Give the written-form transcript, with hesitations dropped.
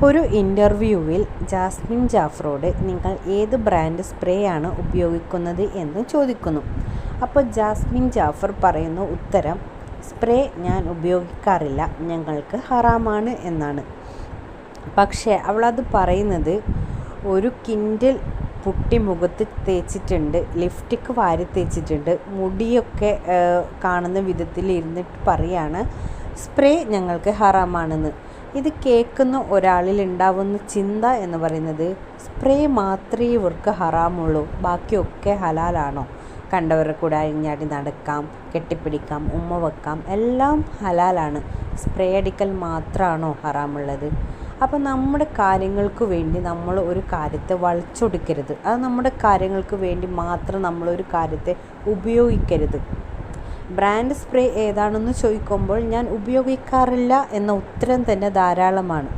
ഒരു ഇൻ്റർവ്യൂവിൽ ജാസ്മിൻ ജാഫറോട് നിങ്ങൾ ഏത് ബ്രാൻഡ് സ്പ്രേ ആണ് ഉപയോഗിക്കുന്നത് എന്ന് ചോദിക്കുന്നു. അപ്പോൾ ജാസ്മിൻ ജാഫർ പറയുന്ന ഉത്തരം, സ്പ്രേ ഞാൻ ഉപയോഗിക്കാറില്ല, ഞങ്ങൾക്ക് ഹറാമാണ് എന്നാണ്. പക്ഷേ അവളത് പറയുന്നത് ഒരു കിൻഡിൽ പുട്ടി മുഖത്ത് തേച്ചിട്ടുണ്ട്, ലിപ്സ്റ്റിക്ക് വാരി തേച്ചിട്ടുണ്ട്, മുടിയൊക്കെ കാണുന്ന വിധത്തിൽ ഇരുന്നിട്ട് പറയാണ് സ്പ്രേ ഞങ്ങൾക്ക് ഹറാമാണെന്ന്. ഇത് കേൾക്കുന്ന ഒരാളിൽ ഉണ്ടാവുന്ന ചിന്ത എന്ന് പറയുന്നത്, സ്പ്രേ മാത്രമേ ഇവർക്ക് ഹറാമുള്ളൂ, ബാക്കിയൊക്കെ ഹലാലാണോ? കണ്ടവരുടെ കൂടെ അഴിഞ്ഞാടി നടക്കാം, കെട്ടിപ്പിടിക്കാം, ഉമ്മ വെക്കാം, എല്ലാം ഹലാലാണ്. സ്പ്രേ അടിക്കൽ മാത്രമാണോ ഹറാമുള്ളത്? അപ്പോൾ നമ്മുടെ കാര്യങ്ങൾക്ക് വേണ്ടി നമ്മൾ ഒരു കാര്യത്തെ വളച്ചൊടുക്കരുത്. അത് നമ്മുടെ കാര്യങ്ങൾക്ക് വേണ്ടി മാത്രം നമ്മളൊരു കാര്യത്തെ ഉപയോഗിക്കരുത്. ബ്രാൻഡ് സ്പ്രേ ഏതാണെന്ന് ചോദിക്കുമ്പോൾ ഞാൻ ഉപയോഗിക്കാറില്ല എന്ന ഉത്തരം തന്നെ ധാരാളമാണ്.